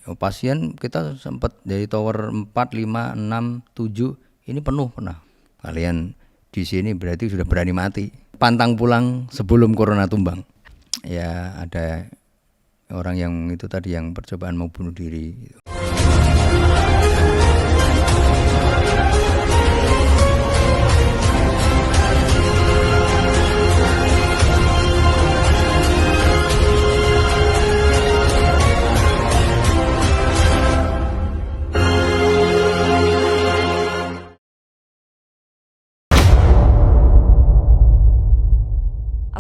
Pasien kita sempat dari tower 4, 5, 6, 7 ini penuh pernah. Kalian di sini berarti sudah berani mati. Pantang pulang sebelum corona tumbang. Ya ada orang yang itu tadi yang percobaan mau bunuh diri.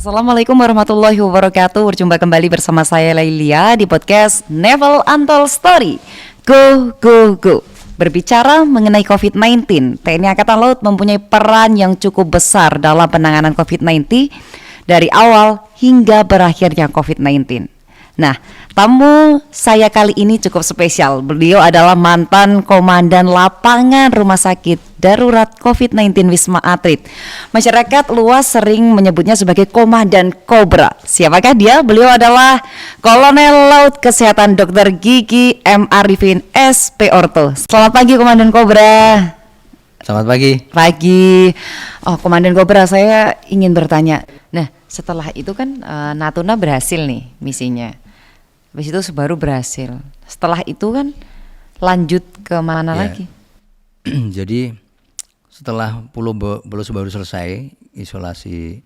Assalamualaikum warahmatullahi wabarakatuh. Berjumpa kembali bersama saya Lailia di podcast Naval Untold Story. Go, go, go. Berbicara mengenai COVID-19, TNI Angkatan Laut mempunyai peran yang cukup besar dalam penanganan COVID-19 dari awal hingga berakhirnya COVID-19. Nah, tamu saya kali ini cukup spesial. Beliau adalah mantan komandan lapangan Rumah Sakit Darurat COVID-19 Wisma Atlet. Masyarakat luas sering menyebutnya sebagai Komandan Kobra. Siapakah dia? Beliau adalah Kolonel Laut Kesehatan Dr. Gigi M. Arifin SP Orto. Selamat pagi Komandan Kobra. Selamat pagi. Pagi. Oh, Komandan Kobra, saya ingin bertanya. Nah, setelah itu kan Natuna berhasil nih misinya. Habis itu Sebaru berhasil. Setelah itu kan lanjut ke mana lagi? Jadi setelah Pulau Sebaru selesai isolasi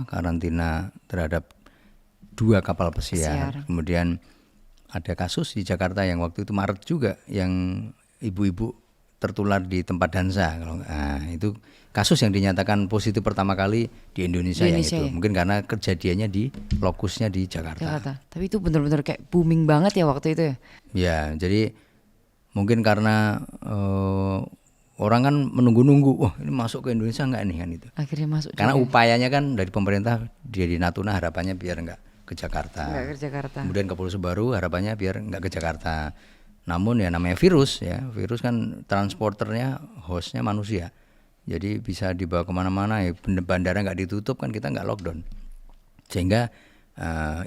karantina terhadap 2 kapal pesiar. Kemudian ada kasus di Jakarta yang waktu itu Maret juga yang ibu-ibu tertular di tempat dansa. Itu kasus yang dinyatakan positif pertama kali di Indonesia yang itu. Ya? Mungkin karena kejadiannya di lokusnya di Jakarta. Tapi itu benar-benar kayak booming banget ya waktu itu ya? Ya, jadi mungkin karena orang kan menunggu-nunggu, wah ini masuk ke Indonesia enggak nih kan itu. Akhirnya masuk. Karena juga. Upayanya kan dari pemerintah di Natuna harapannya biar enggak ke Jakarta. Enggak ke Jakarta. Kemudian ke Pulau Sebaru harapannya biar enggak ke Jakarta. Namun ya namanya virus kan transporternya, hostnya manusia. Jadi bisa dibawa kemana-mana, ya bandara nggak ditutup kan kita nggak lockdown. Sehingga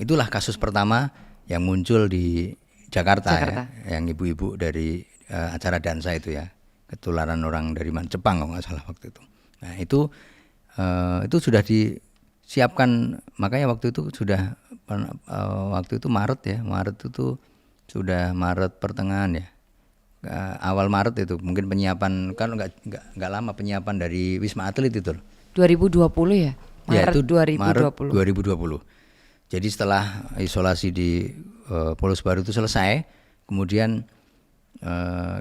itulah kasus pertama yang muncul di Jakarta. Ya, yang ibu-ibu dari acara dansa itu ya, ketularan orang dari Jepang kalau nggak salah waktu itu. Nah itu sudah disiapkan, makanya waktu itu sudah waktu itu Maret itu sudah Maret pertengahan ya. Awal Maret itu mungkin penyiapan kan nggak lama penyiapan dari Wisma Atlet itu 2020 ya? Maret itu 2020. Maret 2020. Jadi setelah isolasi di Pulau Sebaru itu selesai, kemudian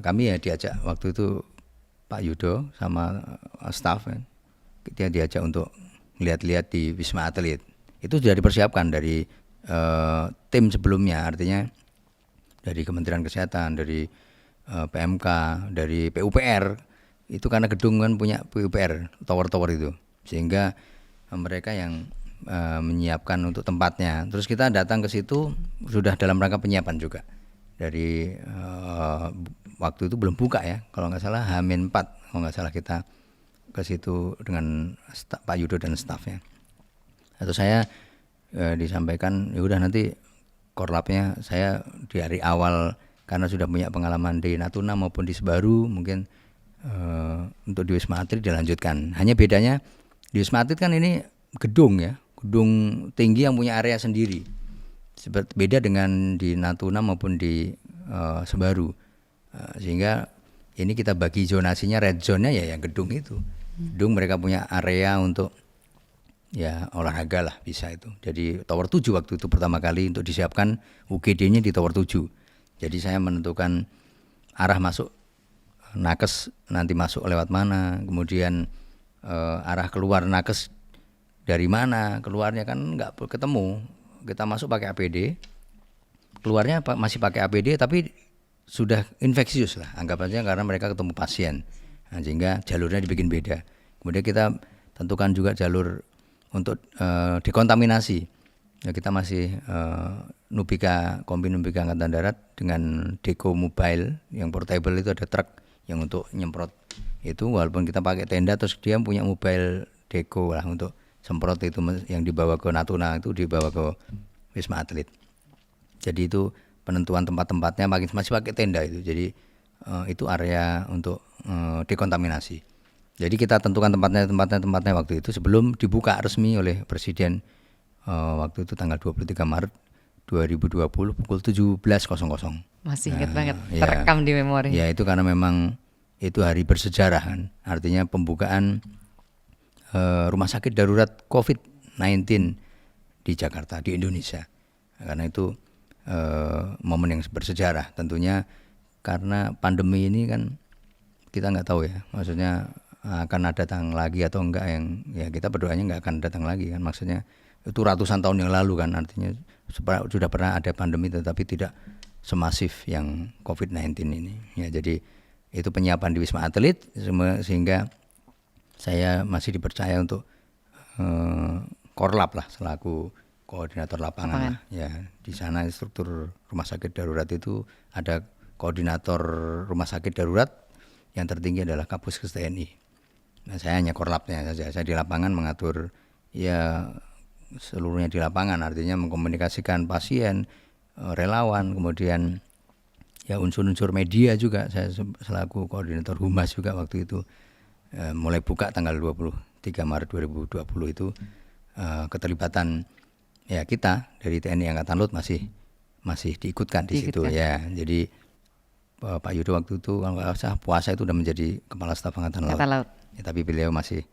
kami ya diajak waktu itu Pak Yudo sama staff kan, dia diajak untuk lihat-lihat di Wisma Atlet. Itu sudah dipersiapkan dari tim sebelumnya, artinya dari Kementerian Kesehatan, dari PMK, dari PUPR. Itu karena gedung kan punya PUPR, tower-tower itu. Sehingga mereka yang menyiapkan untuk tempatnya. Terus kita datang ke situ sudah dalam rangka penyiapan juga. Dari waktu itu belum buka ya, kalau nggak salah H-4, kalau nggak salah kita ke situ dengan Pak Yudo dan stafnya. Atau saya disampaikan, ya udah nanti korlapnya saya di hari awal karena sudah punya pengalaman di Natuna maupun di Sebaru, mungkin untuk di Wisma Atlet dilanjutkan. Hanya bedanya di Wisma Atlet kan ini gedung tinggi yang punya area sendiri. Beda dengan di Natuna maupun di Sebaru. Sehingga ini kita bagi zonasinya, red zone-nya ya yang gedung itu. Gedung mereka punya area untuk ya olahraga lah bisa itu. Jadi tower 7 waktu itu pertama kali untuk disiapkan UGD-nya di tower 7. Jadi saya menentukan arah masuk nakes nanti masuk lewat mana, kemudian arah keluar nakes dari mana, keluarnya kan nggak ketemu. Kita masuk pakai APD, keluarnya masih pakai APD tapi sudah infeksius lah, anggap aja karena mereka ketemu pasien. Nah, sehingga jalurnya dibikin beda. Kemudian kita tentukan juga jalur untuk dekontaminasi. Ya, kita masih Kombi Nubika Angkatan Darat dengan Deko Mobile yang portable itu, ada truk yang untuk nyemprot itu, walaupun kita pakai tenda terus dia punya mobile Deko lah untuk semprot itu yang dibawa ke Natuna itu dibawa ke Wisma Atlet. Jadi itu penentuan tempat-tempatnya masih pakai tenda itu. Jadi itu area untuk dekontaminasi. Jadi kita tentukan tempatnya waktu itu sebelum dibuka resmi oleh Presiden waktu itu tanggal 23 Maret 2020 pukul 17.00. Masih ingat banget, ya, terekam di memori. Ya itu karena memang itu hari bersejarah kan. Artinya pembukaan rumah sakit darurat COVID-19 di Jakarta, di Indonesia. Karena itu momen yang bersejarah tentunya, karena pandemi ini kan kita nggak tahu ya, maksudnya akan datang lagi atau enggak, yang ya kita berdoanya nggak akan datang lagi kan, maksudnya itu ratusan tahun yang lalu kan, artinya sudah pernah ada pandemi tetapi tidak semasif yang COVID-19 ini ya. Jadi itu penyiapan di Wisma Atlet sehingga saya masih dipercaya untuk korlap lah selaku koordinator lapangan. Lah ya. Di sana struktur rumah sakit darurat itu ada koordinator rumah sakit darurat, yang tertinggi adalah Kapus TNI. Nah, saya hanya korlapnya saja. Saya di lapangan mengatur ya seluruhnya di lapangan, artinya mengkomunikasikan pasien, relawan, kemudian ya unsur-unsur media juga. Saya selaku koordinator humas juga waktu itu mulai buka tanggal 23 Maret 2020 itu keterlibatan ya kita dari TNI Angkatan Laut masih diikutkan di situ ya. Jadi Pak Yudo waktu itu kalau nggak salah puasa itu udah menjadi Kepala Staf Angkatan Laut. Ya, tapi beliau masih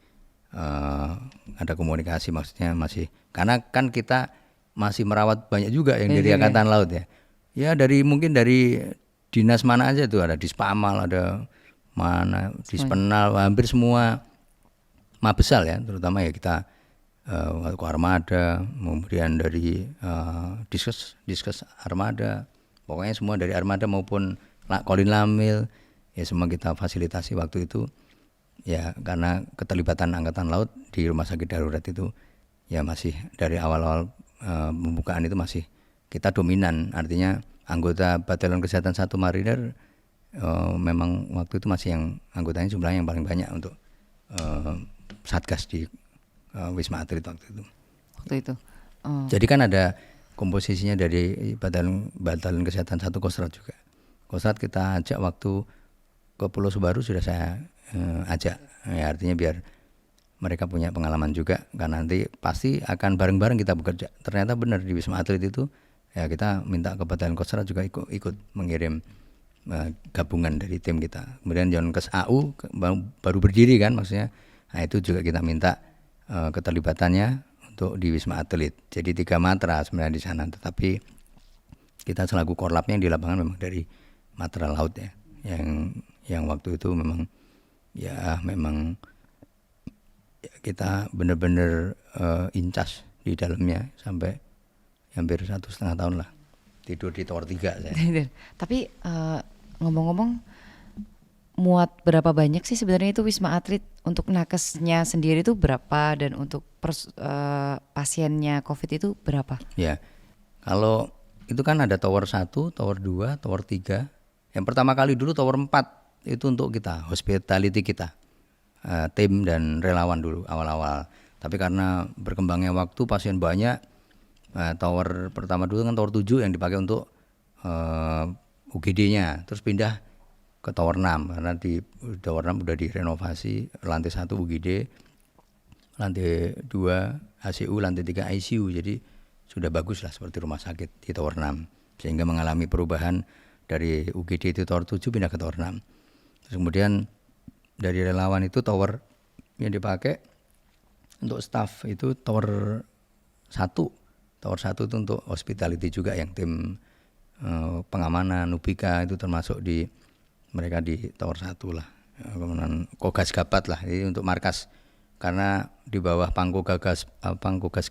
ada komunikasi, maksudnya masih, karena kan kita masih merawat banyak juga yang dari Angkatan Laut ya. Ya mungkin dari dinas mana aja tuh, ada Dispamal, ada mana Dispenal, hampir semua Mabesal ya, terutama ya kita Armada, kemudian dari Diskes Armada, pokoknya semua dari Armada maupun Kolin Lamil ya semua kita fasilitasi waktu itu ya, karena keterlibatan Angkatan Laut di rumah sakit darurat itu ya masih dari awal-awal pembukaan itu masih kita dominan, artinya anggota Batalion Kesehatan 1 Marinir memang waktu itu masih yang anggotanya jumlahnya yang paling banyak untuk Satgas di Wisma Atlet waktu itu. Jadi kan ada komposisinya dari Batalion Kesehatan 1 Kostrad juga. Kostrad kita ajak waktu ke Pulau Sebaru sudah saya ajak ya, artinya biar mereka punya pengalaman juga, karena nanti pasti akan bareng-bareng kita bekerja. Ternyata benar di Wisma Atlet itu ya kita minta ke Batalion Kostrad juga ikut mengirim gabungan dari tim kita. Kemudian Yonkes AU baru berdiri kan, maksudnya nah itu juga kita minta keterlibatannya untuk di Wisma Atlet. Jadi 3 matra sebenarnya di sana, tetapi kita selaku korlapnya yang di lapangan memang dari Matra Laut ya, yang waktu itu memang ya kita benar-benar incas di dalamnya sampai hampir 1,5 tahun lah, tidur di tower 3 saya. Tapi ngomong-ngomong, muat berapa banyak sih sebenarnya itu Wisma Atlet? Untuk nakesnya sendiri itu berapa, dan untuk pasiennya COVID itu berapa? Ya, kalau itu kan ada tower 1, tower 2, tower 3. Yang pertama kali dulu tower 4 itu untuk kita, hospitality kita, tim dan relawan dulu awal-awal. Tapi karena berkembangnya waktu, pasien banyak, tower pertama dulu kan tower 7 yang dipakai untuk UGD-nya, terus pindah ke tower 6 karena di tower 6 udah direnovasi, lantai 1 UGD, lantai 2 HCU, lantai 3 ICU, jadi sudah bagus lah seperti rumah sakit di tower 6, sehingga mengalami perubahan dari UGD itu tower 7 pindah ke tower 6. Terus kemudian dari relawan itu tower yang dipakai untuk staff itu tower 1. Tower 1 itu untuk hospitality juga, yang tim pengamanan Nubika itu termasuk di mereka di tower 1 lah. Kemudian Kogas Gabat lah, ini untuk markas, karena di bawah Pangkogas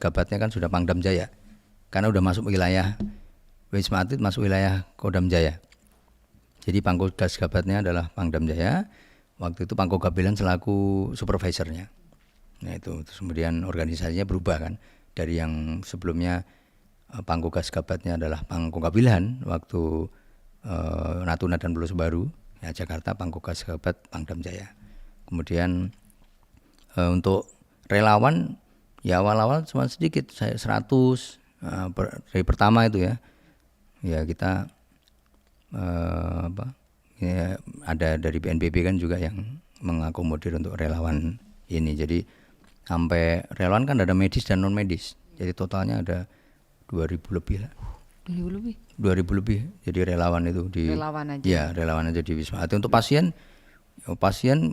Gabatnya kan sudah Pangdam Jaya, karena udah masuk wilayah Wisma Atlet, masuk wilayah Kodam Jaya. Jadi Pangkogas Gabatnya adalah Pangdam Jaya. Waktu itu Pangkogabilan selaku supervisornya. Nah itu, terus kemudian organisasinya berubah kan, dari yang sebelumnya Pangkogas Gabatnya adalah Pangkogabilan waktu Natuna dan Pulau Sebaru ya, Jakarta Pangkogas Gabat Pangdam Jaya. Kemudian untuk relawan ya awal-awal cuma sedikit, saya 100 dari pertama itu ya. ya kita ya, ada dari BNPB kan juga yang mengakomodir untuk relawan ini. Jadi sampai relawan kan ada medis dan non medis. Jadi totalnya ada 2.000 lebih lah. 2.000 lebih. Jadi relawan itu di Relawan aja. Ya, relawan aja di Wisma Atlet. Untuk pasien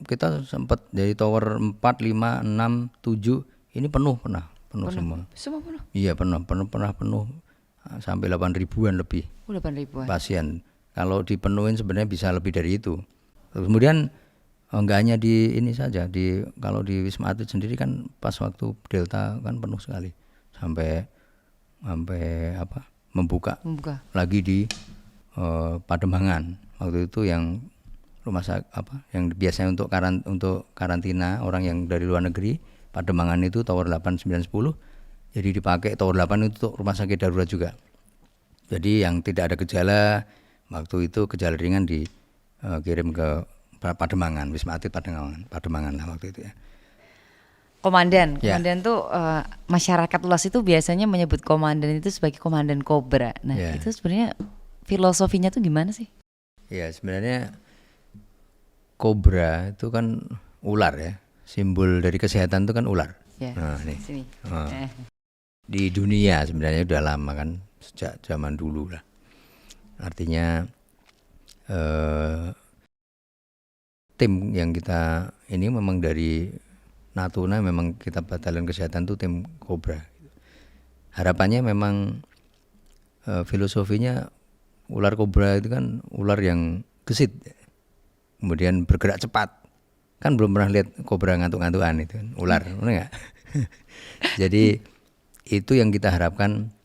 kita sempat dari tower 4, 5, 6, 7 ini penuh semua. Semua penuh. Iya, pernah penuh sampai 8.000-an lebih 8.000-an. pasien. Kalau dipenuhin sebenarnya bisa lebih dari itu. Kemudian enggak hanya di ini saja, kalau di Wisma Atlet sendiri kan pas waktu Delta kan penuh sekali. Sampai membuka lagi di Pademangan. Waktu itu yang rumah sakit yang biasanya untuk karantina orang yang dari luar negeri, Pademangan itu tower 8, 9, 10. Jadi dipakai tower 8 itu untuk rumah sakit darurat juga. Jadi yang tidak ada gejala waktu itu gejala ringan dikirim ke Pademangan, Wisma Atlet Pademangan lah waktu itu ya. Komandan tuh masyarakat luas itu biasanya menyebut komandan itu sebagai komandan Kobra. Nah, itu sebenarnya filosofinya tuh gimana sih? Ya, sebenarnya kobra itu kan ular ya. Simbol dari kesehatan itu kan ular. Ya, nah, nih. Sini. Di dunia sebenarnya udah lama kan, sejak zaman dulu lah. Artinya tim yang kita ini memang dari Natuna, memang kita batalion kesehatan itu tim Kobra. Harapannya memang filosofinya ular kobra itu kan ular yang gesit, kemudian bergerak cepat. Kan belum pernah lihat kobra ngantuk-ngantukan itu kan, ular, benar nggak? Jadi itu yang kita harapkan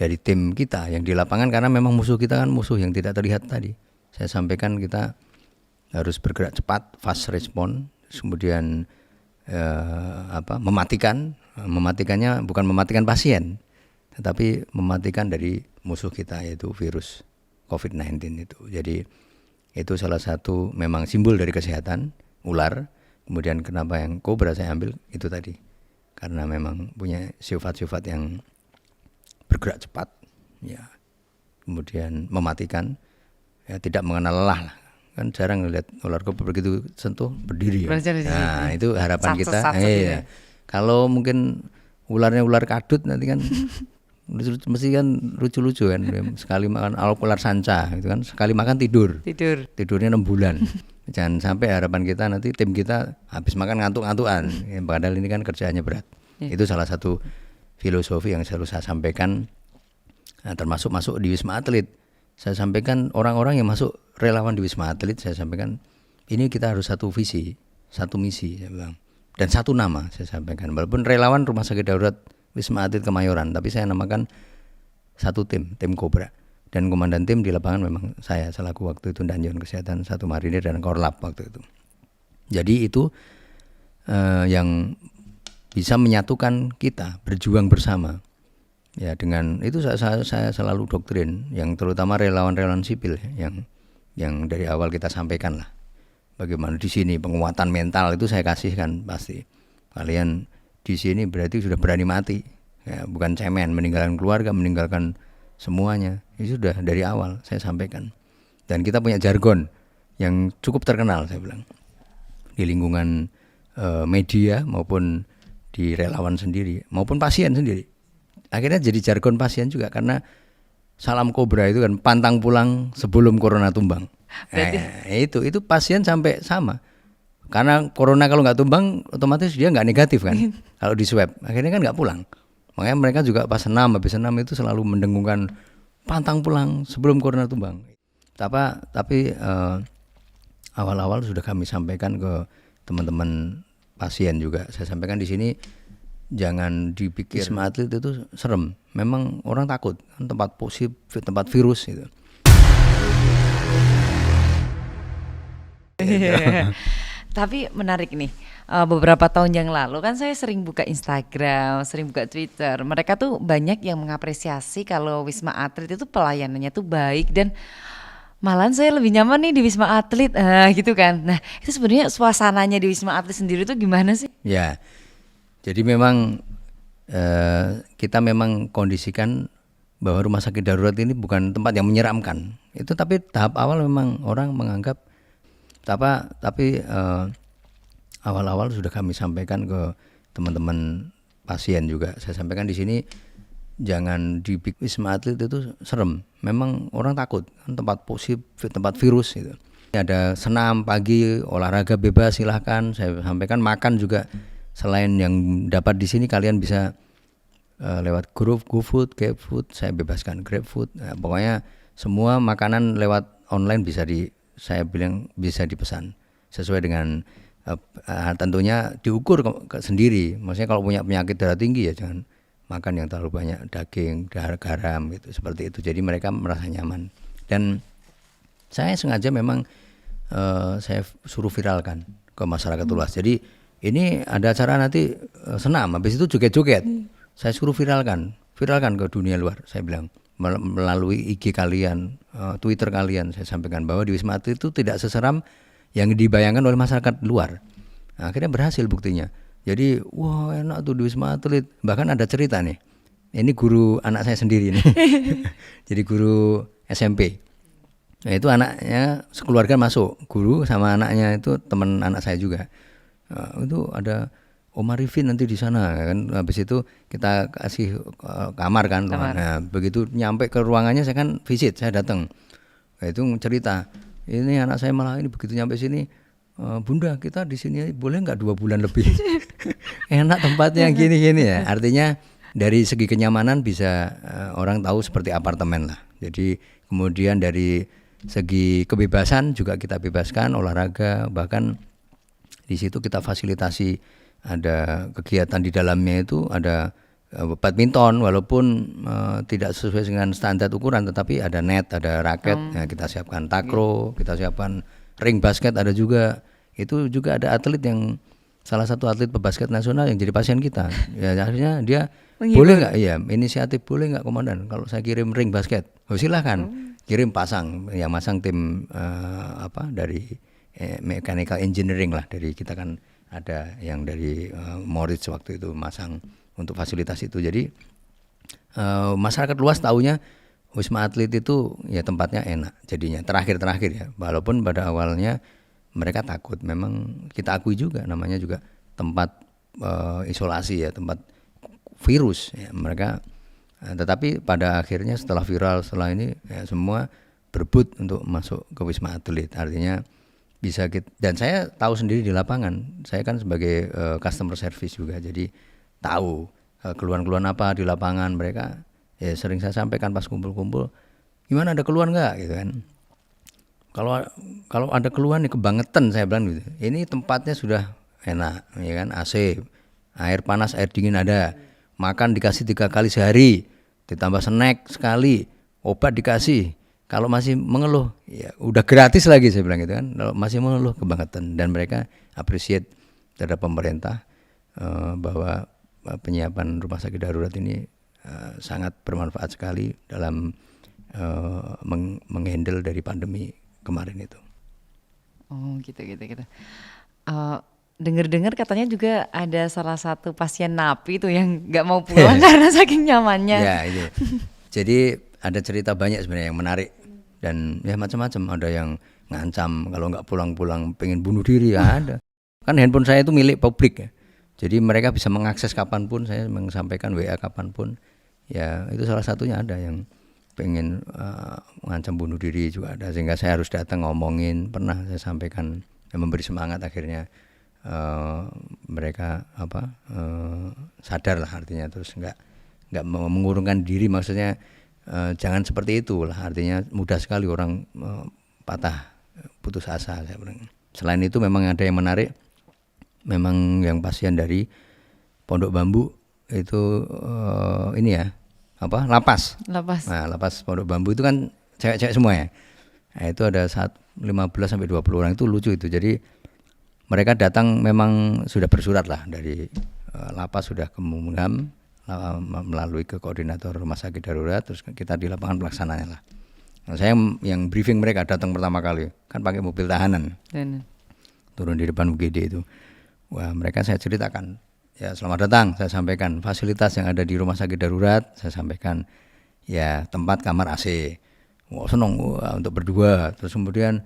dari tim kita yang di lapangan, karena memang musuh kita kan musuh yang tidak terlihat tadi. Saya sampaikan kita harus bergerak cepat, fast response, kemudian mematikannya bukan mematikan pasien, tetapi mematikan dari musuh kita yaitu virus COVID-19 itu. Jadi itu salah satu memang simbol dari kesehatan ular. Kemudian kenapa yang kobra saya ambil itu tadi, karena memang punya sifat-sifat yang bergerak cepat, ya, kemudian mematikan, ya, tidak mengenal lelah lah. Kan jarang lihat ular kobra begitu sentuh berdiri. Ya. Nah itu harapan kita. Kalau mungkin ularnya ular kadut nanti kan mesti kan lucu-lucu kan. Sekali makan ular sanca gitu kan, sekali makan tidurnya 6 bulan. Jangan sampai harapan kita nanti tim kita habis makan ngantuk-ngantukan. Padahal ini kan kerjaannya berat. Itu salah satu filosofi yang selalu saya sampaikan, termasuk masuk di Wisma Atlet. Saya sampaikan orang-orang yang masuk relawan di Wisma Atlet, saya sampaikan ini kita harus satu visi, satu misi, saya bilang, dan satu nama saya sampaikan. Walaupun relawan Rumah Sakit Darurat Wisma Atlet Kemayoran, tapi saya namakan satu tim Kobra. Dan komandan tim di lapangan memang saya selaku waktu itu Danjon Kesehatan 1 Marinir dan Korlap waktu itu. Jadi itu yang bisa menyatukan kita berjuang bersama. Ya, dengan itu saya selalu doktrin yang terutama relawan-relawan sipil yang dari awal kita sampaikan lah. Bagaimana di sini penguatan mental itu saya kasihkan pasti. Kalian di sini berarti sudah berani mati. Ya, bukan cemen, meninggalkan keluarga, meninggalkan semuanya. Itu sudah dari awal saya sampaikan. Dan kita punya jargon yang cukup terkenal, saya bilang, di lingkungan media maupun di relawan sendiri maupun pasien sendiri. Akhirnya jadi jargon pasien juga, karena salam kobra itu kan pantang pulang sebelum corona tumbang. Itu pasien sampai sama. Karena corona kalau nggak tumbang otomatis dia nggak negatif kan. Kalau di swab akhirnya kan nggak pulang. Makanya mereka juga pas habis senam itu selalu mendengungkan pantang pulang sebelum corona tumbang. Tapi awal-awal sudah kami sampaikan ke teman-teman pasien juga. Saya sampaikan di sini, jangan dipikir Wisma Atlet itu serem. Memang orang takut, kan tempat positif, tempat virus gitu. Tapi menarik nih, beberapa tahun yang lalu kan saya sering buka Instagram, sering buka Twitter. Mereka tuh banyak yang mengapresiasi kalau Wisma Atlet itu pelayanannya tuh baik, dan malahan saya lebih nyaman nih di Wisma Atlet, gitu kan. Nah itu sebenarnya suasananya di Wisma Atlet sendiri tuh gimana sih? Ya, jadi memang kita memang kondisikan bahwa rumah sakit darurat ini bukan tempat yang menyeramkan. Itu tapi tahap awal memang orang menganggap tapi awal-awal sudah kami sampaikan ke teman-teman pasien juga. Saya sampaikan di sini jangan di Wisma Atlet itu serem. Memang orang takut kan tempat positif, tempat virus gitu. Ada senam pagi, olahraga bebas silahkan. Saya sampaikan makan juga selain yang dapat di sini kalian bisa lewat GoFood, GrabFood, saya bebaskan GrabFood. Nah, pokoknya semua makanan lewat online saya bilang bisa dipesan sesuai dengan tentunya diukur sendiri. Maksudnya kalau punya penyakit darah tinggi ya jangan makan yang terlalu banyak daging, garam gitu seperti itu. Jadi mereka merasa nyaman. Dan saya sengaja memang saya suruh viralkan ke masyarakat luas. Jadi ini ada acara nanti senam, habis itu joget-joget. Saya suruh viralkan ke dunia luar. Saya bilang melalui IG kalian, Twitter kalian, saya sampaikan bahwa di Wisma Atlet itu tidak seseram yang dibayangkan oleh masyarakat luar. Nah, akhirnya berhasil buktinya. Jadi wah enak tuh di Wisma Atlet. Bahkan ada cerita nih. Ini guru anak saya sendiri nih. Jadi guru SMP. Nah, itu anaknya sekeluarga masuk. Guru sama anaknya itu teman anak saya juga. Itu ada Om Arifin nanti di sana kan. Habis itu kita kasih kamar kan. Nah, begitu nyampe ke ruangannya saya kan visit, saya datang. Nah, itu cerita. Ini anak saya malah ini begitu nyampe sini, Bunda kita di sini boleh nggak 2 bulan lebih? Enak tempatnya gini-gini ya. Artinya dari segi kenyamanan bisa orang tahu seperti apartemen lah. Jadi kemudian dari segi kebebasan juga kita bebaskan olahraga, bahkan di situ kita fasilitasi ada kegiatan di dalamnya itu ada badminton walaupun tidak sesuai dengan standar ukuran, tetapi ada net, ada raket, ya, kita siapkan takraw, kita siapkan ring basket ada juga. Itu juga ada atlet yang salah satu atlet pebasket nasional yang jadi pasien kita. Ya akhirnya dia boleh nggak? Iya, inisiatif boleh nggak komandan kalau saya kirim ring basket? Oh silahkan, kirim pasang, yang masang tim dari mechanical engineering lah dari kita kan ada yang dari Moritz waktu itu masang untuk fasilitas itu. Jadi masyarakat luas taunya Wisma Atlet itu ya tempatnya enak jadinya terakhir ya. Walaupun pada awalnya mereka takut, memang kita akui juga namanya juga tempat isolasi ya, tempat virus ya, mereka tetapi pada akhirnya setelah viral setelah ini ya, semua berebut untuk masuk ke Wisma Atlet. Artinya bisa dan saya tahu sendiri di lapangan, saya kan sebagai customer service juga, jadi tahu keluhan-keluhan apa di lapangan mereka. Ya sering saya sampaikan pas kumpul-kumpul, gimana ada keluhan nggak gitu kan? Kalau ada keluhan nih kebangetan saya bilang gitu. Ini tempatnya sudah enak, ya kan, AC, air panas, air dingin ada, makan dikasih 3 kali sehari, ditambah snack sekali, obat dikasih. Kalau masih mengeluh, ya udah gratis lagi saya bilang gitu kan. Kalau masih mengeluh kebangetan, dan mereka appreciate terhadap pemerintah bahwa penyiapan rumah sakit darurat ini sangat bermanfaat sekali dalam menghandle dari pandemi kemarin itu. Oh gitu. Dengar-dengar katanya juga ada salah satu pasien napi tuh yang nggak mau pulang karena saking nyamannya. Ya itu. Jadi ada cerita banyak sebenarnya yang menarik dan ya macam-macam. Ada yang ngancam kalau nggak pulang-pulang pengen bunuh diri, ya ada. Kan handphone saya itu milik publik ya. Jadi mereka bisa mengakses kapanpun, saya menyampaikan WA kapanpun. Ya itu salah satunya ada yang pengen mengancam bunuh diri juga ada, sehingga saya harus datang ngomongin. Pernah saya sampaikan, memberi semangat, akhirnya mereka sadar lah, artinya terus nggak mengurungkan diri, maksudnya jangan seperti itu lah, artinya mudah sekali orang putus asa saya bilang. Selain itu memang ada yang menarik, memang yang pasien dari Pondok Bambu itu ini ya lapas. Nah, lapas Pondok Bambu itu kan cewek-cewek semua ya. Nah, itu ada 15 sampai 20 orang, itu lucu itu. Jadi mereka datang memang sudah bersurat lah dari lapas, sudah ke Mengham melalui ke koordinator rumah sakit darurat, terus kita di lapangan pelaksananya lah. Nah, saya yang briefing mereka datang pertama kali kan pakai mobil tahanan. Turun di depan UGD itu. Wah, mereka saya ceritakan, ya selamat datang, saya sampaikan fasilitas yang ada di rumah sakit darurat, saya sampaikan ya tempat kamar AC. Wah seneng untuk berdua. Terus kemudian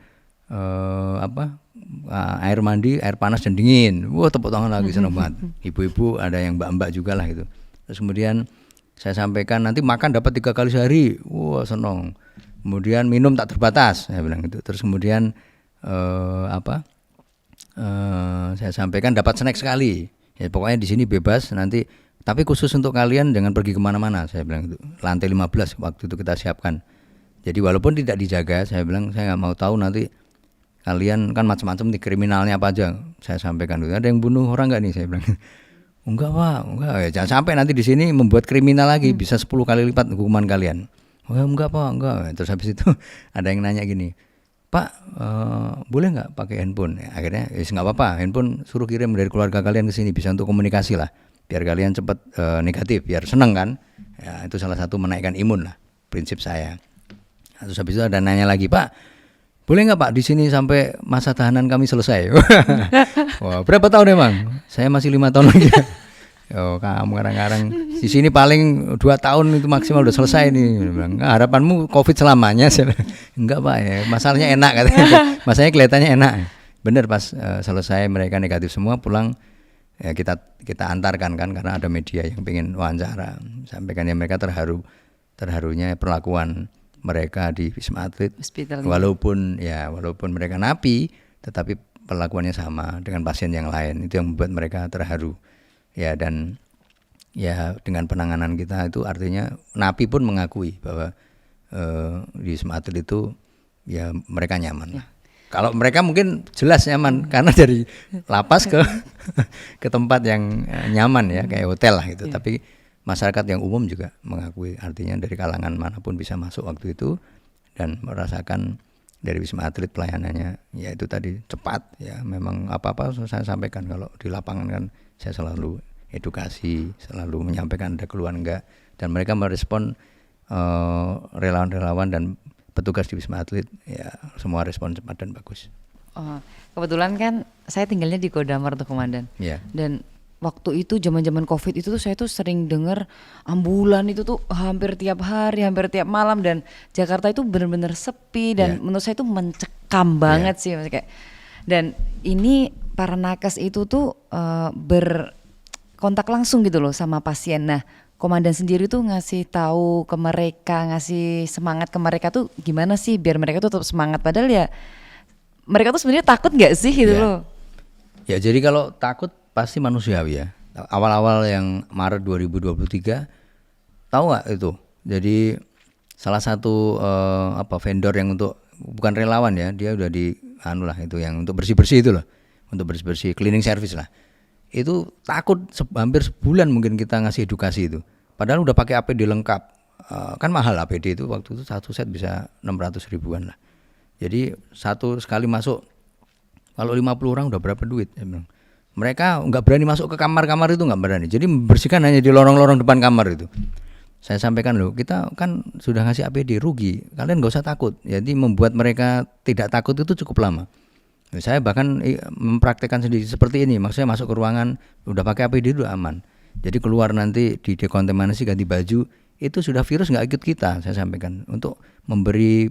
air mandi, air panas dan dingin. Wah tepuk tangan lagi seneng banget. Ibu-ibu ada yang mbak-mbak juga lah gitu. Terus kemudian saya sampaikan nanti makan dapat 3 kali sehari. Wah seneng. Kemudian minum tak terbatas, saya bilang gitu. Terus kemudian saya sampaikan dapat snack sekali. Ya pokoknya di sini bebas nanti. Tapi khusus untuk kalian jangan pergi kemana-mana, saya bilang gitu. Lantai 15 waktu itu kita siapkan. Jadi walaupun tidak dijaga, saya bilang saya nggak mau tahu nanti kalian kan macam-macam nih kriminalnya apa aja. Saya sampaikan gitu. Ada yang bunuh orang nggak nih, saya bilang. Enggak Pak, enggak. Ya, jangan sampai nanti di sini membuat kriminal lagi, bisa 10 kali lipat hukuman kalian. Oh enggak Pak, enggak. Terus habis itu ada yang nanya gini, Pak, boleh nggak pakai handphone? Ya, akhirnya nggak apa-apa, handphone suruh kirim dari keluarga kalian ke sini, bisa untuk komunikasi lah, biar kalian cepat negatif, biar seneng kan. Ya, itu salah satu menaikkan imun lah, prinsip saya. Terus habis itu ada nanya lagi, Pak, boleh nggak Pak di sini sampai masa tahanan kami selesai? Wah, berapa tahun emang? Saya masih 5 tahun lagi. Oh, kamu kadang-kadang di sini paling 2 tahun itu maksimal udah selesai nih. Nah, harapanmu COVID selamanya? Enggak Pak ya, masalahnya enak katanya. Masalahnya kelihatannya enak. Bener pas selesai mereka negatif semua pulang ya kita antarkan kan karena ada media yang pengen wawancara. Sampaikan ya mereka terharunya perlakuan mereka di Wisma Atlet. Hospital. Walaupun mereka napi, tetapi perlakuannya sama dengan pasien yang lain. Itu yang membuat mereka terharu. Ya dan ya dengan penanganan kita itu artinya napi pun mengakui bahwa di Wisma Atlet itu ya mereka nyaman. Ya. Kalau mereka mungkin jelas nyaman karena dari lapas ke tempat yang nyaman ya kayak hotel lah gitu. Ya. Tapi masyarakat yang umum juga mengakui, artinya dari kalangan manapun bisa masuk waktu itu dan merasakan dari Wisma Atlet pelayanannya ya itu tadi cepat ya. Memang apa-apa saya sampaikan kalau di lapangan kan saya selalu edukasi, selalu menyampaikan ada keluhan enggak, dan mereka merespon relawan-relawan dan petugas di Wisma Atlet ya semua respon cepat dan bagus. Kebetulan kan saya tinggalnya di Kodamar tuh Komandan. Yeah. Dan waktu itu zaman-zaman COVID itu tuh saya tuh sering dengar ambulan itu tuh hampir tiap hari, hampir tiap malam, dan Jakarta itu benar-benar sepi dan menurut saya itu mencekam banget sih kayak. Dan ini para nakes itu tuh berkontak langsung gitu loh sama pasien. Nah, Komandan sendiri tuh ngasih tahu ke mereka, ngasih semangat ke mereka tuh gimana sih biar mereka tuh tetap semangat, padahal ya mereka tuh sebenarnya takut nggak sih gitu loh. Ya jadi kalau takut pasti manusiawi ya. Awal-awal yang Maret 2023 tahu nggak itu? Jadi salah satu vendor yang untuk bukan relawan ya, dia udah di itu yang untuk bersih-bersih itu loh. Untuk bersih-bersih cleaning service lah. Itu takut hampir sebulan mungkin kita ngasih edukasi itu. Padahal udah pakai APD lengkap. Kan mahal APD itu waktu itu satu set bisa 600 ribuan lah. Jadi satu sekali masuk kalau 50 orang udah berapa duit ya bilang. Mereka nggak berani masuk ke kamar-kamar itu, nggak berani. Jadi membersihkan hanya di lorong-lorong depan kamar itu. Saya sampaikan loh, kita kan sudah ngasih APD, rugi. Kalian nggak usah takut. Jadi membuat mereka tidak takut itu cukup lama. Saya bahkan mempraktekkan sendiri seperti ini. Maksudnya masuk ke ruangan udah pakai APD itu aman. Jadi keluar nanti di dekontaminasi ganti baju itu sudah virus nggak ikut kita. Saya sampaikan untuk memberi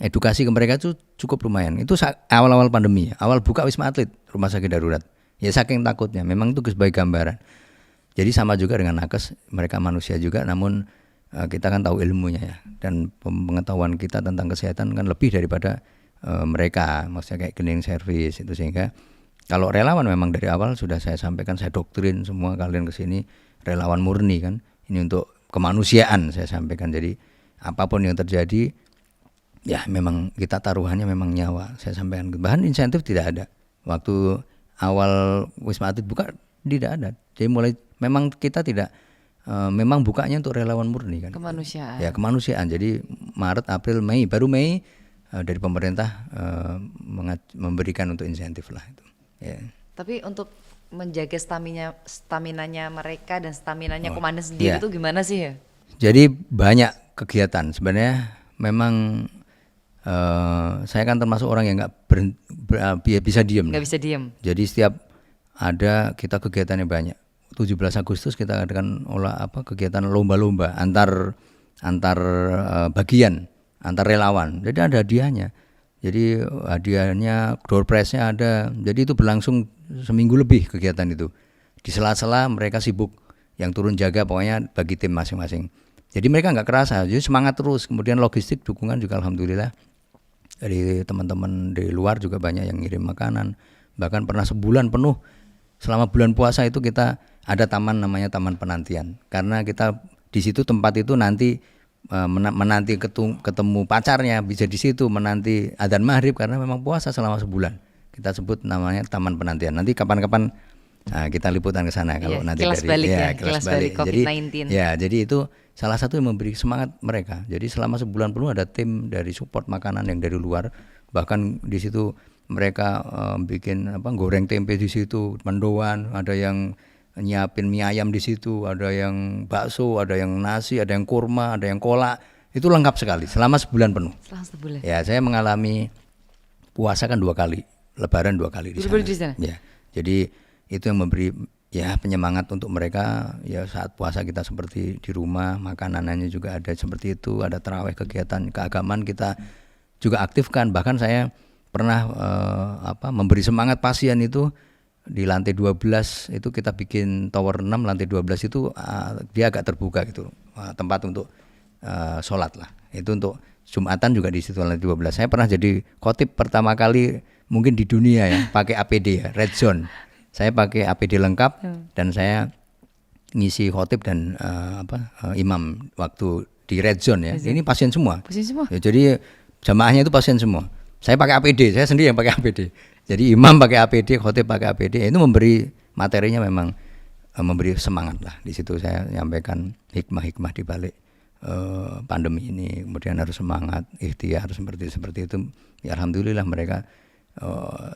edukasi ke mereka itu cukup lumayan. Itu awal-awal pandemi, awal buka Wisma Atlet, rumah sakit darurat. Ya saking takutnya, memang itu sebagai gambaran. Jadi sama juga dengan nakes, mereka manusia juga, namun kita kan tahu ilmunya ya. Dan pengetahuan kita tentang kesehatan kan lebih daripada mereka, maksudnya kayak cleaning service itu, sehingga kalau relawan memang dari awal sudah saya sampaikan, saya doktrin semua kalian kesini relawan murni kan. Ini untuk kemanusiaan saya sampaikan. Jadi apapun yang terjadi ya memang kita taruhannya memang nyawa. Saya sampaikan bahan insentif tidak ada. Waktu awal Wisma Atlet buka tidak ada. Jadi mulai memang kita tidak memang bukanya untuk relawan murni kan. Kemanusiaan. Ya kemanusiaan. Jadi Maret, April, Mei, baru Mei dari pemerintah memberikan untuk insentif lah itu. Ya. Tapi untuk menjaga staminanya mereka dan staminanya komandan sendiri itu gimana sih ya? Jadi banyak kegiatan sebenarnya. Memang saya kan termasuk orang yang nggak bisa diem. Nggak bisa diem. Jadi setiap ada kita kegiatannya banyak. 17 Agustus kita adakan kegiatan lomba-lomba antar bagian, antar relawan. Jadi ada hadiahnya. Jadi hadiahnya, door prize-nya ada. Jadi itu berlangsung seminggu lebih kegiatan itu. Di sela-sela mereka sibuk yang turun jaga pokoknya bagi tim masing-masing. Jadi mereka nggak kerasa, jadi semangat terus. Kemudian logistik dukungan juga alhamdulillah dari teman-teman di luar juga banyak yang ngirim makanan. Bahkan pernah sebulan penuh selama bulan puasa itu kita ada taman namanya Taman Penantian. Karena kita di situ tempat itu nanti menanti ketemu pacarnya bisa di situ, menanti adzan maghrib karena memang puasa selama sebulan. Kita sebut namanya Taman Penantian. Nanti kapan-kapan kita liputan ke sana kalau nanti kilas dari balik kilas balik COVID-19. Jadi itu salah satu yang memberi semangat mereka. Jadi selama sebulan penuh ada tim dari support makanan yang dari luar. Bahkan di situ mereka bikin goreng tempe di situ, mendoan, ada yang nyiapin mie ayam di situ, ada yang bakso, ada yang nasi, ada yang kurma, ada yang kolak. Itu lengkap sekali selama sebulan penuh. Selama sebulan. Ya, saya mengalami puasa kan 2 kali, lebaran 2 kali di sana. Ya. Jadi itu yang memberi penyemangat untuk mereka ya saat puasa kita seperti di rumah, makanannya juga ada seperti itu, ada tarawih, kegiatan keagamaan kita juga aktifkan. Bahkan saya pernah memberi semangat pasien itu di lantai 12 itu kita bikin tower 6, lantai 12 itu dia agak terbuka gitu, tempat untuk sholat lah. Itu untuk Jumatan juga di situ lantai 12. Saya pernah jadi khotib pertama kali mungkin di dunia ya, pakai APD ya, red zone. Saya pakai APD lengkap dan saya ngisi khotib dan imam waktu di red zone ya. Ini pasien semua. Ya, jadi jamaahnya itu pasien semua. Saya pakai APD, saya sendiri yang pakai APD. Jadi imam pakai APD, khotib pakai APD. Itu memberi materinya memang memberi semangat lah. Di situ saya menyampaikan hikmah-hikmah di balik pandemi ini. Kemudian harus semangat, ikhtiar seperti itu. Ya alhamdulillah mereka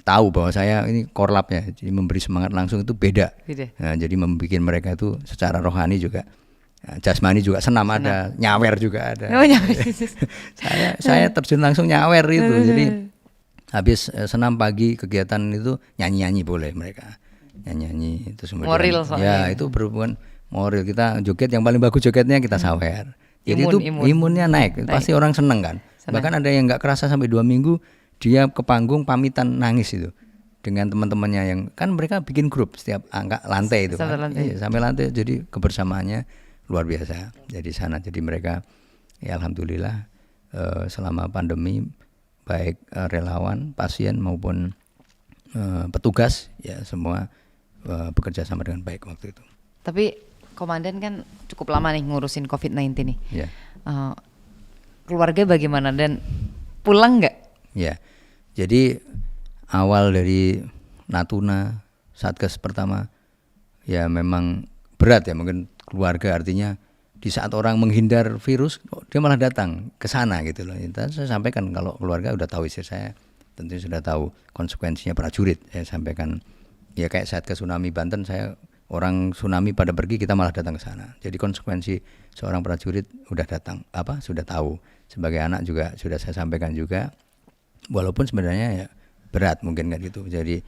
tahu bahwa saya ini korlapnya, jadi memberi semangat langsung itu beda. Nah, jadi membuat mereka itu secara rohani juga, jasmani juga senam ada, nyawer juga ada. saya terjun langsung nyawer itu. Jadi habis senam pagi kegiatan itu nyanyi boleh mereka nyanyi itu semua. Moral ya itu berhubungan moral, kita joget yang paling bagus jogetnya kita sawer. Jadi itu imunnya naik. Pasti orang seneng kan. Bahkan ada yang nggak kerasa sampai 2 minggu dia ke panggung pamitan nangis itu dengan teman-temannya yang kan mereka bikin grup setiap angka lantai itu sampai lantai. Jadi kebersamaannya luar biasa jadi sana. Jadi mereka ya alhamdulillah selama pandemi baik relawan, pasien maupun petugas ya semua bekerja sama dengan baik waktu itu. Tapi komandan kan cukup lama nih ngurusin COVID-19 nih. Ya. Keluarga bagaimana dan pulang nggak? Ya. Jadi awal dari Natuna Satgas pertama ya memang berat ya, mungkin keluarga, artinya di saat orang menghindar virus dia malah datang ke sana gitu loh. Saya sampaikan kalau keluarga udah tahu, istri saya tentunya sudah tahu konsekuensinya prajurit. Saya sampaikan ya kayak saat ke tsunami Banten, saya orang tsunami pada pergi, kita malah datang ke sana. Jadi konsekuensi seorang prajurit udah datang, sudah tahu. Sebagai anak juga sudah saya sampaikan juga. Walaupun sebenarnya ya berat mungkin kan gitu. Jadi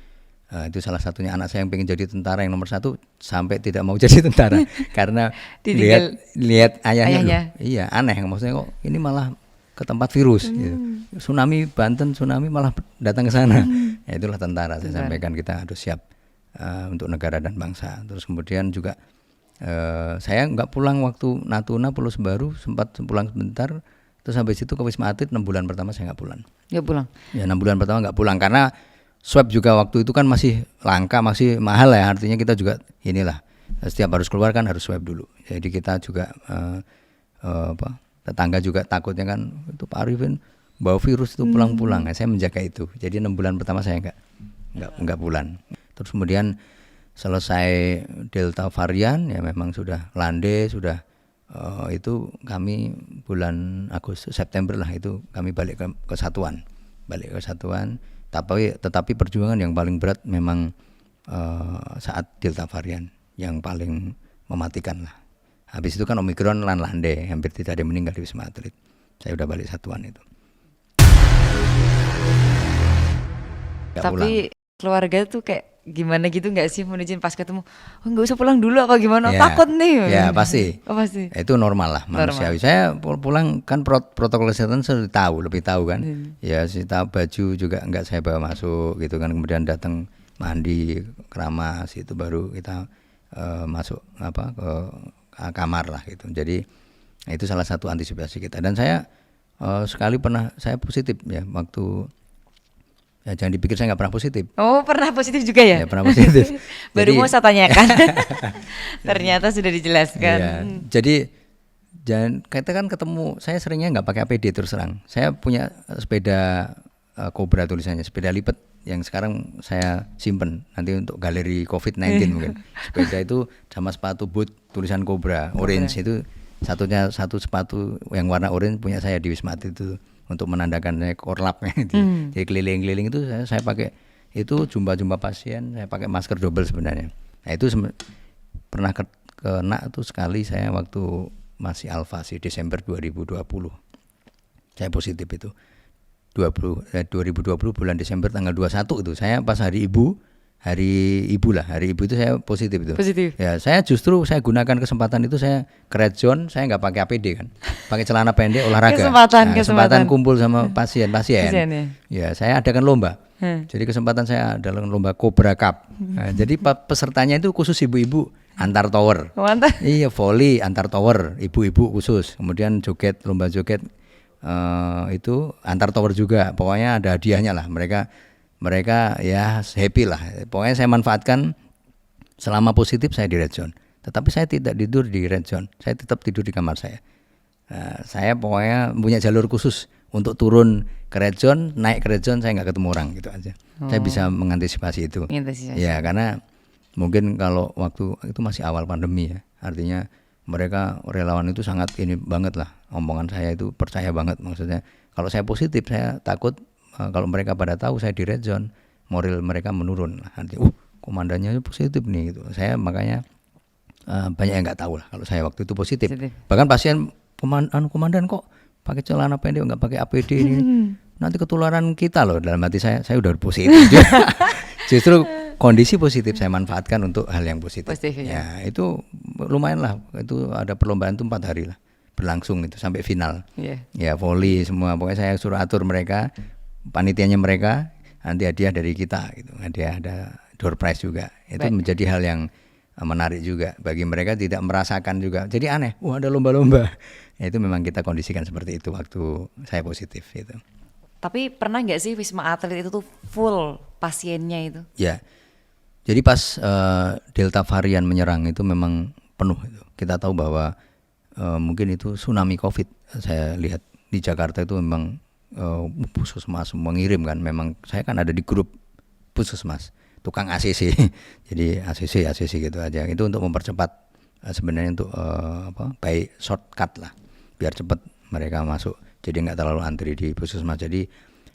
itu salah satunya anak saya yang pengen jadi tentara yang nomor 1 sampai tidak mau jadi tentara karena lihat ayahnya. Iya aneh, maksudnya kok ini malah ke tempat virus gitu. Tsunami Banten, tsunami malah datang ke sana. Ya itulah tentara. Saya sampaikan kita harus siap untuk negara dan bangsa. Terus kemudian juga saya nggak pulang waktu Natuna, Pulau Sebaru, sempat pulang sebentar. Terus sampai situ ke Wisma Atlet 6 bulan pertama saya nggak pulang. Nggak pulang? Ya 6 bulan pertama nggak pulang karena swab juga waktu itu kan masih langka, masih mahal ya. Artinya kita juga inilah setiap harus keluar kan harus swab dulu. Jadi kita juga tetangga juga takutnya kan itu Pak Arifin bawa virus itu pulang-pulang. Saya menjaga itu. Jadi 6 bulan pertama saya nggak pulang. Terus kemudian selesai Delta varian ya memang sudah landai, sudah itu kami bulan Agustus September lah itu kami balik ke satuan. Tetapi perjuangan yang paling berat memang saat Delta varian yang paling mematikan lah. Habis itu kan Omikron landai, hampir tidak ada yang meninggal di Wisma Atlet. Saya udah balik satuan itu. Tapi keluarga tuh kayak gimana gitu nggak sih mohon izin pas ketemu, oh nggak usah pulang dulu apa gimana, Ya. takut nih. Ya pasti. Oh, pasti. Itu normal lah manusiawi. Saya pulang kan protokol kesehatan saya lebih tahu kan. Ya sih tahu, baju juga enggak saya bawa masuk gitu kan. Kemudian datang mandi, keramas, itu baru kita masuk ke kamar lah gitu. Jadi itu salah satu antisipasi kita. Dan saya sekali pernah saya positif ya waktu. Ya jangan dipikir saya nggak pernah positif. Oh pernah positif juga ya? Ya pernah positif. Baru mau saya tanyakan. Ternyata sudah dijelaskan. Ya, jadi jangan kita kan ketemu, saya seringnya nggak pakai APD terus terang. Saya punya sepeda Cobra tulisannya, sepeda lipat yang sekarang saya simpen nanti untuk galeri COVID-19 mungkin. Sepeda itu sama sepatu boot tulisan Cobra orange itu satu sepatu yang warna orange punya saya di Wisma Atlet itu. Untuk menandakan saya korlapnya jadi keliling-keliling itu saya pakai itu jumpa pasien, saya pakai masker double sebenarnya. Nah itu pernah kena tuh sekali saya waktu masih Alfa sih, Desember 2020 saya positif itu 2020 bulan Desember tanggal 21 itu saya pas hari ibu itu saya positif itu. Ya saya justru saya gunakan kesempatan itu, saya ke red zone, saya nggak pakai APD kan, pakai celana pendek olahraga. Kesempatan kumpul sama pasien. Ya saya adakan lomba. Jadi kesempatan saya adakan lomba Cobra Cup. Nah, jadi pesertanya itu khusus ibu-ibu antar tower. Iya volley antar tower, ibu-ibu khusus. Kemudian lomba joget itu antar tower juga. Pokoknya ada hadiahnya lah. Mereka ya happy lah. Pokoknya saya manfaatkan selama positif saya di red zone. Tetapi saya tidak tidur di red zone. Saya tetap tidur di kamar saya. Nah, saya pokoknya punya jalur khusus untuk turun ke red zone, naik ke red zone saya nggak ketemu orang gitu aja. Saya bisa mengantisipasi itu. Ya karena mungkin kalau waktu itu masih awal pandemi ya. Artinya mereka relawan itu sangat ini banget lah. Omongan saya itu percaya banget, maksudnya kalau saya positif saya takut kalau mereka pada tahu saya di red zone, moral mereka menurun. Artinya, komandannya positif nih gitu. Saya makanya banyak yang nggak tahu lah kalau saya waktu itu positif. Bahkan pasien komandan kok pakai celana pendek nggak pakai APD ini, nanti ketularan kita loh. Dalam hati saya udah positif. Justru kondisi positif saya manfaatkan untuk hal yang positif. Ya itu lumayan lah. Itu ada perlombaan tuh 4 hari lah berlangsung itu sampai final. Ya volley semua. Pokoknya saya suruh atur mereka. Panitianya mereka, nanti hadiah dari kita gitu. Ada door prize juga. Itu menjadi hal yang menarik juga bagi mereka, tidak merasakan juga. Jadi aneh, ada lomba-lomba. Ya, itu memang kita kondisikan seperti itu waktu saya positif itu. Tapi pernah nggak sih Wisma Atlet itu tuh full pasiennya itu? Ya. Jadi pas Delta varian menyerang itu memang penuh itu. Kita tahu bahwa mungkin itu tsunami COVID. Saya lihat di Jakarta itu memang puskesmas mengirim kan, memang saya kan ada di grup puskesmas tukang ACC jadi ACC gitu aja, itu untuk mempercepat sebenarnya untuk by shortcut lah biar cepat mereka masuk, jadi nggak terlalu antri di puskesmas. Jadi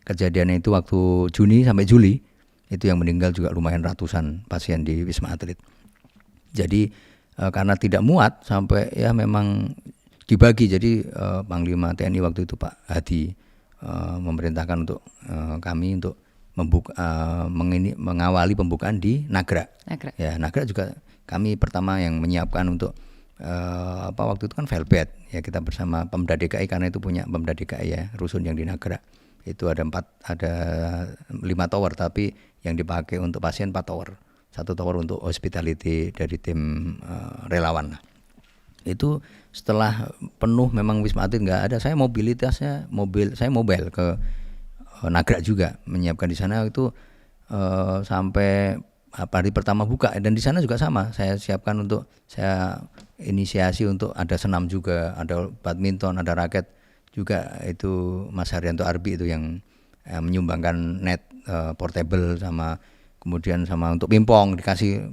kejadiannya itu waktu Juni sampai Juli itu yang meninggal juga lumayan ratusan pasien di Wisma Atlet. Jadi karena tidak muat sampai ya memang dibagi, jadi Panglima TNI waktu itu Pak Hadi memerintahkan untuk kami untuk mengawali pembukaan di Nagra. Ya Nagra juga kami pertama yang menyiapkan untuk waktu itu kan velvet ya, kita bersama Pemda DKI karena itu punya Pemda DKI ya rusun yang di Nagra itu ada 5 tower, tapi yang dipakai untuk pasien 4 tower, 1 tower untuk hospitality dari tim relawan lah. Itu setelah penuh memang Wisma Atlet nggak ada, saya mobilitasnya mobile ke Nagra juga menyiapkan di sana itu sampai hari pertama buka, dan di sana juga sama saya siapkan untuk saya inisiasi untuk ada senam juga, ada badminton, ada raket juga, itu Mas Haryanto Arbi itu yang menyumbangkan net portable, sama kemudian sama untuk pingpong dikasih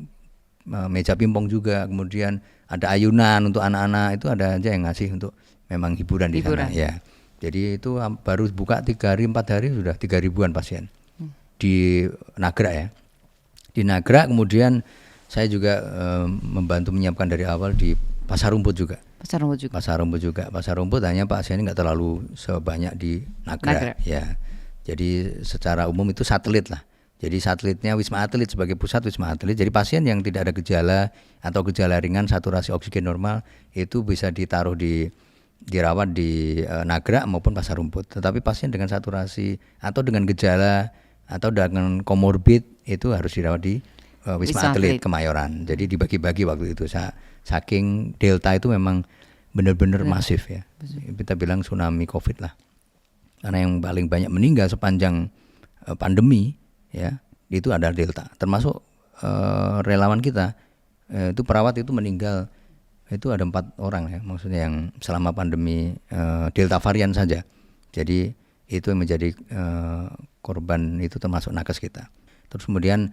meja pingpong juga, kemudian ada ayunan untuk anak-anak, itu ada aja yang ngasih untuk memang hiburan di sana ya. Jadi itu baru buka 3 hari 4 hari sudah 3.000-an pasien di Nagra ya. Di Nagra kemudian saya juga membantu menyiapkan dari awal di Pasar Rumput juga. Pasar Rumput hanya pasiennya nggak terlalu sebanyak di Nagra ya. Jadi secara umum itu satelit lah. Jadi satelitnya Wisma Atlet sebagai pusat Wisma Atlet. Jadi pasien yang tidak ada gejala atau gejala ringan saturasi oksigen normal itu bisa dirawat di Nagrek maupun Pasar Rumput. Tetapi pasien dengan saturasi atau dengan gejala atau dengan komorbid itu harus dirawat di Wisma Atlet Kemayoran. Jadi dibagi-bagi waktu itu. Saking Delta itu memang benar-benar masif ya. Kita bilang tsunami COVID lah. Karena yang paling banyak meninggal sepanjang pandemi ya itu adalah Delta. Termasuk relawan kita itu perawat itu meninggal itu ada 4 orang ya, maksudnya yang selama pandemi Delta varian saja. Jadi itu yang menjadi korban itu termasuk nakes kita. Terus kemudian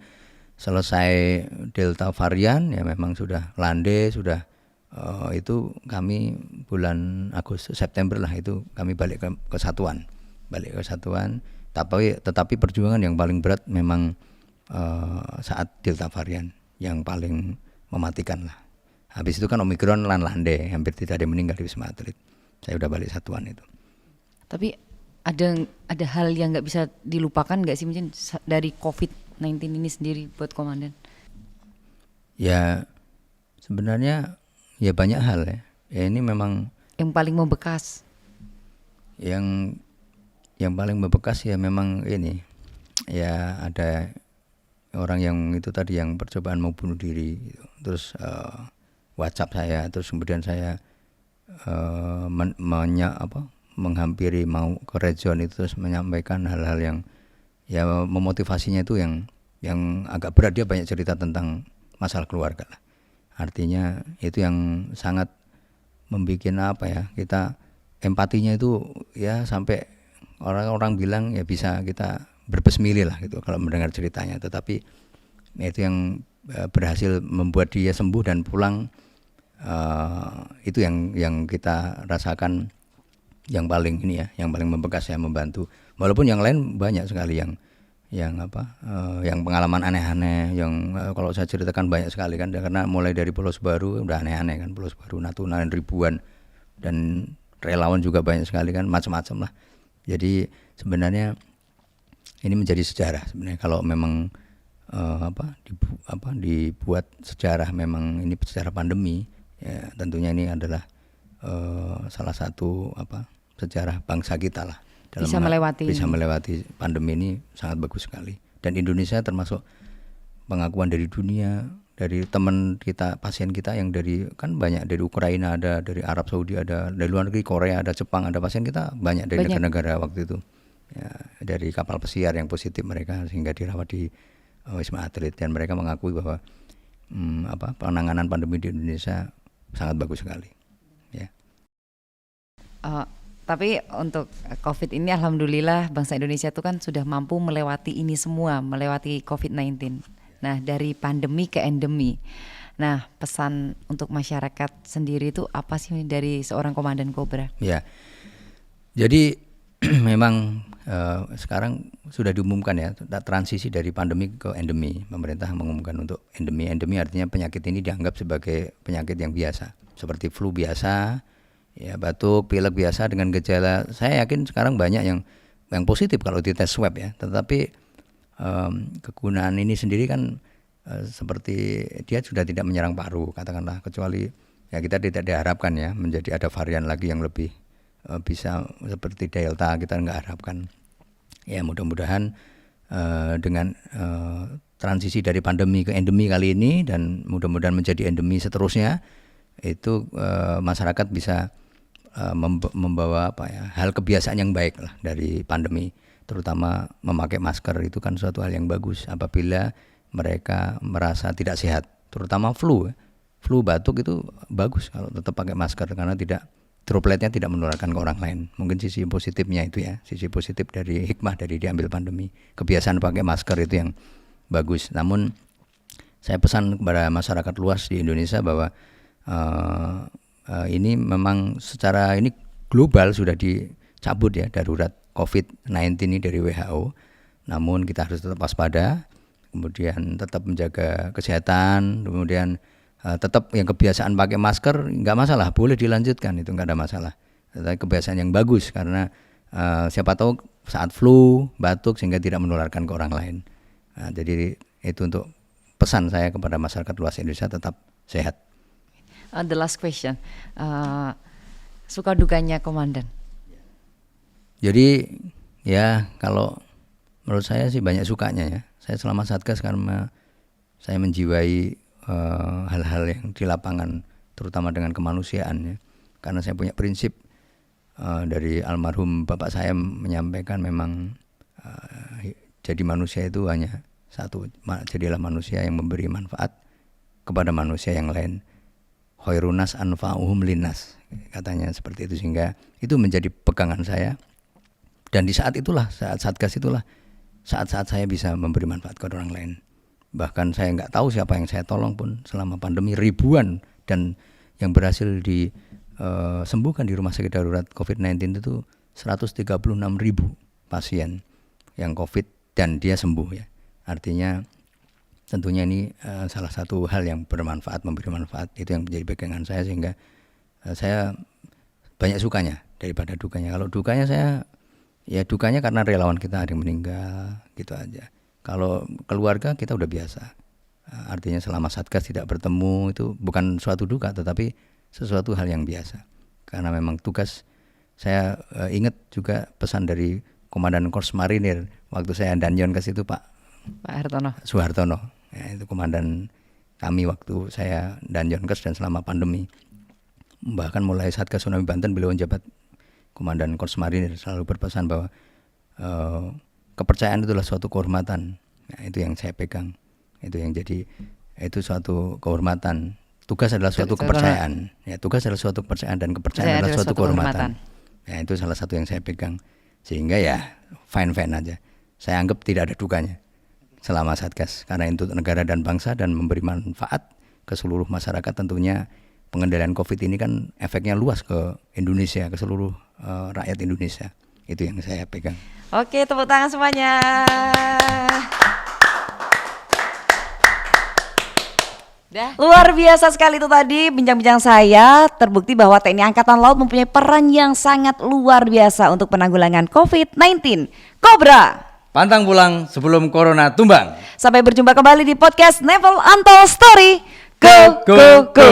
selesai Delta varian ya memang sudah landai, sudah itu kami bulan Agustus September lah itu kami balik ke satuan. Tetapi perjuangan yang paling berat memang saat Delta varian yang paling mematikan lah. Habis itu kan Omikron landai, hampir tidak ada yang meninggal di Wisma Atlet. Saya udah balik satuan itu. Tapi ada hal yang nggak bisa dilupakan nggak sih mungkin dari COVID-19 ini sendiri buat komandan? Ya sebenarnya ya banyak hal ya. Ya ini memang yang paling membekas. Yang paling membekas ya memang ini ya ada orang yang itu tadi yang percobaan mau bunuh diri gitu. Terus WhatsApp saya, terus kemudian saya menghampiri mau ke region itu terus menyampaikan hal-hal yang ya memotivasinya itu yang agak berat. Dia banyak cerita tentang masalah keluarga lah. Artinya itu yang sangat membuat kita empatinya itu ya sampai orang-orang bilang ya bisa kita berbesmili lah gitu kalau mendengar ceritanya. Tetapi itu yang berhasil membuat dia sembuh dan pulang, itu yang kita rasakan yang paling yang paling membekas ya, membantu. Walaupun yang lain banyak sekali yang pengalaman aneh-aneh yang kalau saya ceritakan banyak sekali kan, karena mulai dari Pulau Sebaru udah aneh-aneh kan, Pulau Sebaru Natuna ribuan dan relawan juga banyak sekali kan, macam-macam lah. Jadi sebenarnya ini menjadi sejarah sebenarnya kalau memang dibuat sejarah, memang ini sejarah pandemi ya, tentunya ini adalah salah satu sejarah bangsa kita lah dalam bisa melewati pandemi ini. Sangat bagus sekali. Dan Indonesia termasuk pengakuan dari dunia, dari teman kita, pasien kita yang dari kan banyak dari Ukraina, ada dari Arab Saudi, ada dari luar negeri, Korea, ada Jepang, ada pasien kita banyak dari negara-negara waktu itu ya, dari kapal pesiar yang positif mereka sehingga dirawat di Wisma Atlet, dan mereka mengakui bahwa penanganan pandemi di Indonesia sangat bagus sekali ya. Tapi untuk COVID ini alhamdulillah bangsa Indonesia itu kan sudah mampu melewati ini semua, melewati COVID-19. Nah dari pandemi ke endemi. Nah pesan untuk masyarakat sendiri itu apa sih dari seorang Komandan Kobra? Ya, jadi memang sekarang sudah diumumkan ya transisi dari pandemi ke endemi. Pemerintah mengumumkan untuk endemi. Endemi artinya penyakit ini dianggap sebagai penyakit yang biasa, seperti flu biasa, ya batuk, pilek biasa dengan gejala. Saya yakin sekarang banyak yang positif kalau dites swab ya. Tetapi kegunaan ini sendiri kan seperti dia sudah tidak menyerang paru katakanlah, kecuali ya kita tidak diharapkan ya menjadi ada varian lagi yang lebih bisa seperti Delta, kita nggak harapkan. Ya mudah-mudahan dengan transisi dari pandemi ke endemi kali ini, dan mudah-mudahan menjadi endemi seterusnya, itu masyarakat bisa membawa hal kebiasaan yang baik lah dari pandemi, terutama memakai masker. Itu kan suatu hal yang bagus apabila mereka merasa tidak sehat, terutama flu batuk itu bagus kalau tetap pakai masker karena dropletnya tidak menularkan ke orang lain. Mungkin sisi positifnya itu ya, sisi positif dari hikmah dari diambil pandemi, kebiasaan pakai masker itu yang bagus. Namun saya pesan kepada masyarakat luas di Indonesia bahwa ini memang secara ini global sudah dicabut ya darurat COVID-19 ini dari WHO. Namun kita harus tetap waspada, kemudian tetap menjaga kesehatan, kemudian tetap yang kebiasaan pakai masker nggak masalah, boleh dilanjutkan, itu nggak ada masalah. Tetapi kebiasaan yang bagus karena siapa tahu saat flu, batuk sehingga tidak menularkan ke orang lain. Nah, jadi itu untuk pesan saya kepada masyarakat luas Indonesia tetap sehat. The last question, suka dukanya komandan? Jadi ya kalau menurut saya sih banyak sukanya ya. Saya selama Satgas karena saya menjiwai hal-hal yang di lapangan, terutama dengan kemanusiaan ya. Karena saya punya prinsip dari almarhum bapak saya menyampaikan memang jadi manusia itu hanya satu, jadilah manusia yang memberi manfaat kepada manusia yang lain. Khairunas anfa'uhum linnas, katanya seperti itu, sehingga itu menjadi pegangan saya. Dan di saat itulah, saat Satgas itulah saat-saat saya bisa memberi manfaat kepada orang lain. Bahkan saya nggak tahu siapa yang saya tolong pun selama pandemi, ribuan, dan yang berhasil disembuhkan di rumah sakit darurat COVID-19 itu 136.000 pasien yang COVID dan dia sembuh ya. Artinya tentunya ini salah satu hal yang bermanfaat, memberi manfaat, itu yang menjadi pegangan saya, sehingga saya banyak sukanya daripada dukanya. Kalau dukanya saya, ya dukanya karena relawan kita ada yang meninggal gitu aja. Kalau keluarga kita udah biasa. Artinya selama Satgas tidak bertemu itu bukan suatu duka, tetapi sesuatu hal yang biasa. Karena memang tugas, saya ingat juga pesan dari Komandan Korps Marinir waktu saya danjon ke situ, Pak Hartono. Suhartono. Ya, itu komandan kami waktu saya danjonkes dan selama pandemi. Bahkan mulai Satgas Tsunami Banten beliau menjabat Komandan Korps Marinir selalu berpesan bahwa kepercayaan itulah suatu kehormatan. Nah, itu yang saya pegang. Itu yang jadi, itu suatu kehormatan. Tugas adalah suatu kepercayaan. Ya, tugas adalah suatu kepercayaan dan kepercayaan adalah suatu kehormatan. Ya, itu salah satu yang saya pegang. Sehingga ya fine-fine aja. Saya anggap tidak ada dukanya selama Satgas, karena untuk negara dan bangsa dan memberi manfaat ke seluruh masyarakat. Tentunya pengendalian COVID ini kan efeknya luas ke Indonesia, ke seluruh rakyat Indonesia. Itu yang saya pegang. Oke, tepuk tangan semuanya. Luar biasa sekali itu tadi bincang-bincang saya. Terbukti bahwa TNI Angkatan Laut mempunyai peran yang sangat luar biasa untuk penanggulangan COVID-19. Kobra Pantang pulang sebelum corona tumbang. Sampai berjumpa kembali di podcast Naval Untold Story. Go, go, go.